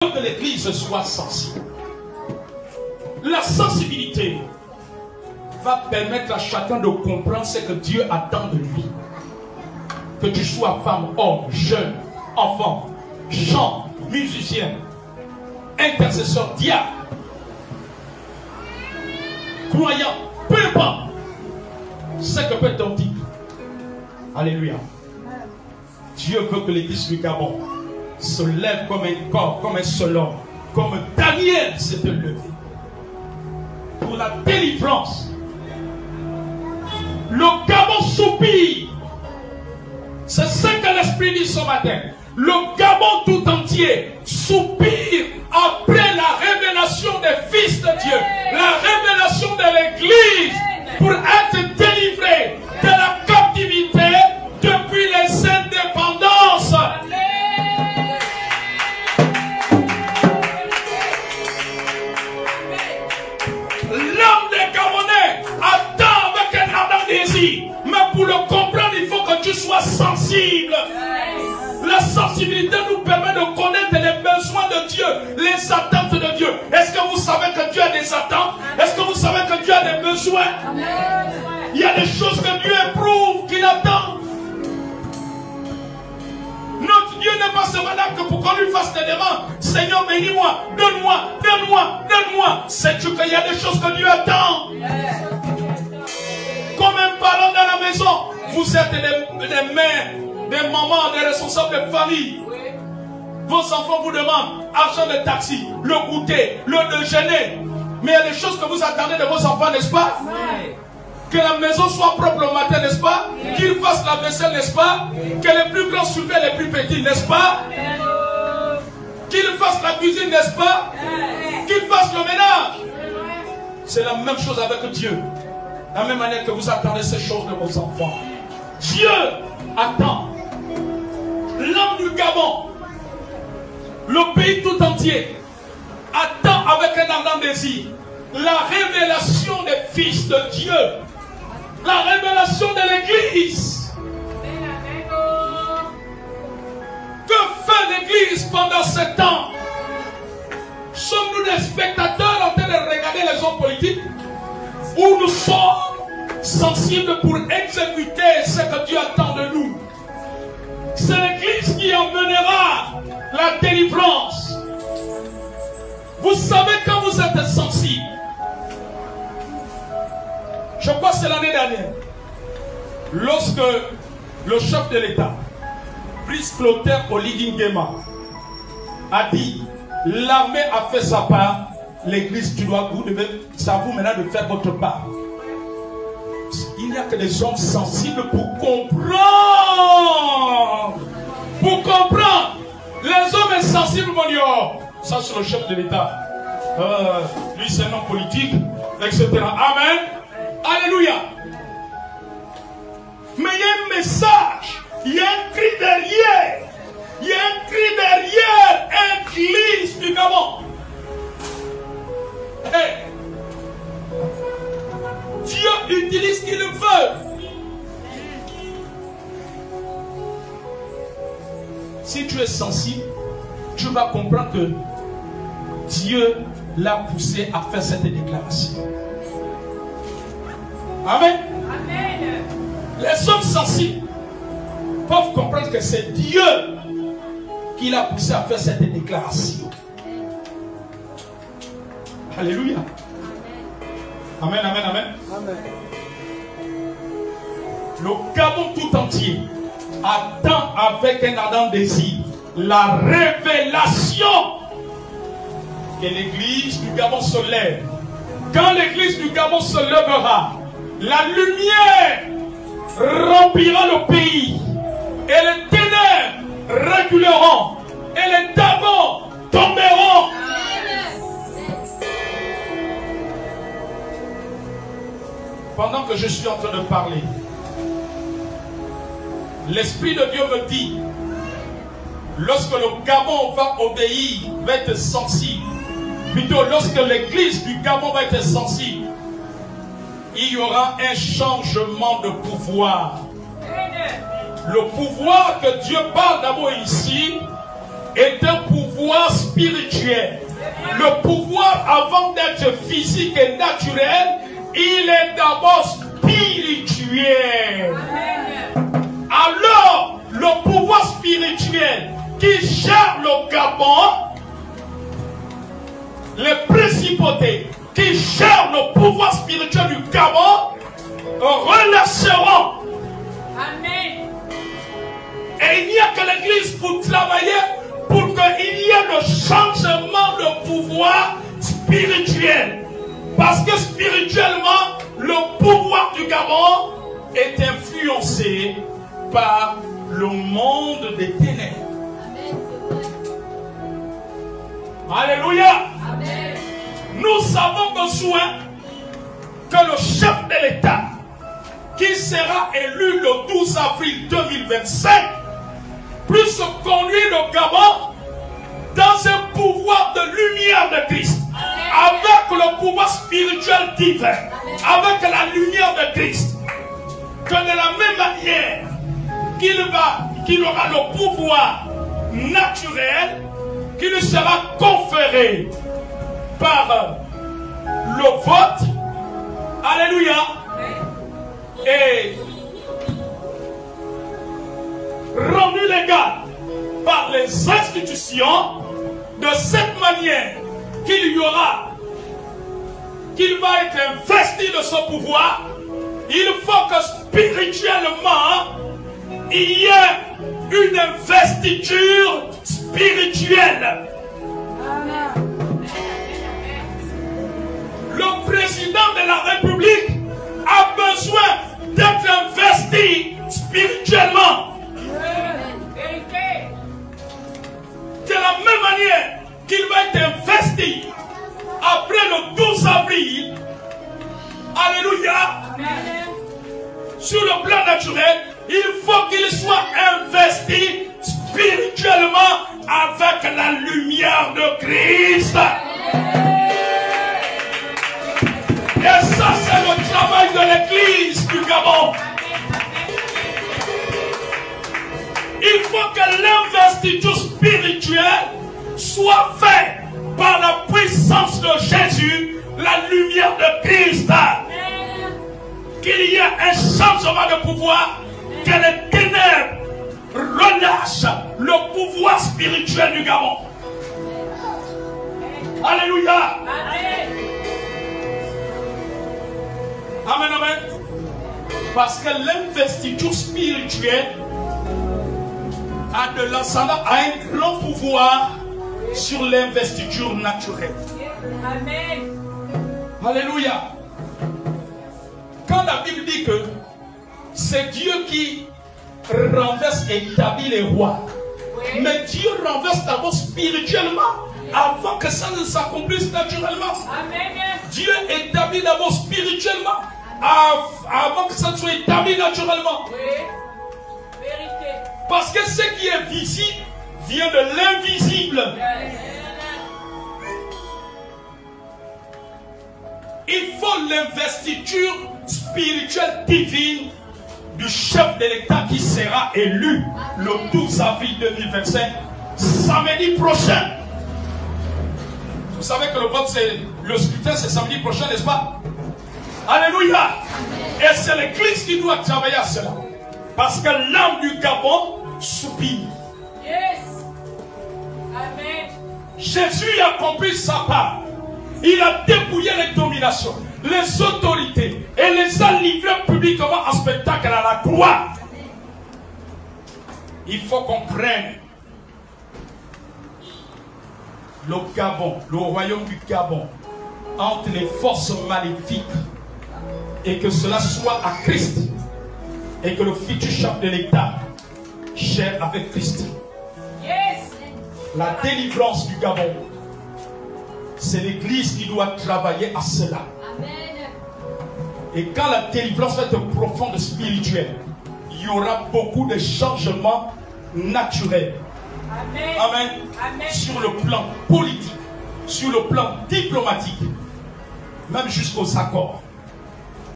Que l'église soit sensible. La sensibilité va permettre à chacun de comprendre ce que Dieu attend de lui. Que tu sois femme, homme, jeune, enfant, chant, musicien, intercesseur, diable, croyant, peu importe ce que peut ton titre. Alléluia. Dieu veut que l'église du Gabon se lève comme un corps, comme un seul homme, comme Daniel s'est levé pour la délivrance. Le Gabon soupire. C'est ce que l'Esprit dit ce matin. Le Gabon tout entier soupire après la révélation des fils de Dieu, la révélation de l'Église pour être délivré de la captivité depuis les indépendances. L'homme des Gabonais attend avec un ardent désir. Mais pour le comprendre, il faut que tu sois sensible. La sensibilité nous permet de connaître les besoins de Dieu, les attentes de Dieu. Est-ce que vous savez que Dieu a des attentes? Est-ce que vous savez que Dieu a des besoins? Il y a des choses que Dieu éprouve, qu'il attend. Notre Dieu n'est pas seulement là que pour qu'on lui fasse des demandes. Seigneur, bénis-moi, donne-moi, donne-moi, donne-moi. Sais-tu qu'il y a des choses que Dieu attend? Comme un parent dans la maison, vous êtes des mères, des mamans, des responsables de famille. Vos enfants vous demandent argent de taxi, le goûter, le déjeuner. Mais il y a des choses que vous attendez de vos enfants, n'est-ce pas? Que la maison soit propre le matin, n'est-ce pas? Qu'ils fassent la vaisselle, n'est-ce pas? Que les plus grands surveillent les plus petits, n'est-ce pas? Qu'ils fassent la cuisine, n'est-ce pas? Qu'ils fassent le ménage. C'est la même chose avec Dieu. De la même manière que vous attendez ces choses de vos enfants. Dieu attend. L'homme du Gabon, le pays tout entier, attend avec un ardent désir la révélation des fils de Dieu. La révélation de l'Église. Que fait l'Église pendant ce temps? Sommes-nous des spectateurs en train de regarder les hommes politiques? Ou nous sommes sensibles pour exécuter ce que Dieu attend de nous? C'est l'Église qui emmènera la délivrance. Vous savez quand vous êtes sensible. Je crois que c'est l'année dernière. Lorsque le chef de l'État, Brice Clotaire Oligui-Nguema, a dit l'armée a fait sa part, l'Église, c'est à vous maintenant de faire votre part. Il n'y a que des hommes sensibles pour comprendre. Pour comprendre. Les hommes insensibles vont dire, oh, ça c'est le chef de l'État. Lui c'est un homme politique, etc. Amen. Alléluia. Mais il y a un message. Il y a un cri derrière. Il y a un cri derrière. Église du Gabon. Hey. Dieu utilise ce qu'il veut. Si tu es sensible, tu vas comprendre que Dieu l'a poussé à faire cette déclaration. Amen. Amen. Les hommes sensibles peuvent comprendre que c'est Dieu qui l'a poussé à faire cette déclaration. Alléluia. Amen, amen, amen. Amen. Le Gabon tout entier attend avec un ardent désir la révélation que l'église du Gabon se lève. Quand l'église du Gabon se lèvera, la lumière remplira le pays et les ténèbres reculeront et les dragons tomberont. Pendant que je suis en train de parler, l'Esprit de Dieu me dit, lorsque le Gabon va obéir, va être sensible, plutôt lorsque l'église du Gabon va être sensible, il y aura un changement de pouvoir. Le pouvoir que Dieu parle d'abord ici, est un pouvoir spirituel. Le pouvoir, avant d'être physique et naturel, il est d'abord spirituel. Alors, le pouvoir spirituel qui gère le Gabon, les principautés qui gèrent le pouvoir spirituel du Gabon, relâcheront. Amen. Et il n'y a que l'église pour travailler pour qu'il y ait le changement de pouvoir spirituel. Parce que spirituellement, le pouvoir du Gabon est influencé par le monde des ténèbres. Alléluia. Amen. Nous avons besoin que le chef de l'État, qui sera élu le 12 avril 2025, puisse conduire le Gabon dans un pouvoir de lumière de Christ, avec le pouvoir spirituel divin, avec la lumière de Christ. Que de la même manière qu'il aura le pouvoir naturel qui lui sera conféré par le vote, alléluia, et rendu légal par les institutions, de cette manière qu'il va être investi de ce pouvoir. Il faut que spirituellement il y ait une investiture spirituelle. Le président de la République a besoin d'être investi spirituellement. De la même manière qu'il va être investi après le 12 avril, alléluia, sur le plan naturel, il faut qu'il soit investi spirituellement avec la lumière de Christ. Et ça, c'est le travail de l'église du Gabon. Il faut que l'investiture spirituelle soit faite par la puissance de Jésus, la lumière de Christ. Qu'il y ait un changement de pouvoir, que les ténèbres relâchent le pouvoir spirituel du Gabon. Alléluia. Amen, amen. Parce que l'investiture spirituelle a de l'ascendant, a un grand pouvoir sur l'investiture naturelle. Amen. Alléluia. Quand la Bible dit que c'est Dieu qui renverse et établit les rois, oui. Mais Dieu renverse d'abord spirituellement avant que ça ne s'accomplisse naturellement. Amen. Dieu établit d'abord spirituellement avant que ça ne soit établi naturellement. Oui. Vérité. Parce que ce qui est visible vient de l'invisible. Il faut l'investiture spirituelle divine du chef de l'État qui sera élu le 12 avril 2025, samedi prochain. Vous savez que le scrutin c'est samedi prochain, n'est-ce pas? Alléluia. Et c'est l'église qui doit travailler à cela. Parce que l'âme du Gabon soupire. Yes. Amen. Jésus a accompli sa part. Il a dépouillé les dominations, les autorités et les a livrés publiquement en spectacle à la croix. Il faut qu'on prenne le Gabon, le royaume du Gabon, entre les forces maléfiques et que cela soit à Christ et que le futur chef de l'État gère avec Christ. Yes. La délivrance du Gabon, c'est l'église qui doit travailler à cela. Amen. Et quand la délivrance va être profonde et spirituelle, il y aura beaucoup de changements naturels. Amen. Amen. Amen. Sur le plan politique, sur le plan diplomatique, même jusqu'aux accords.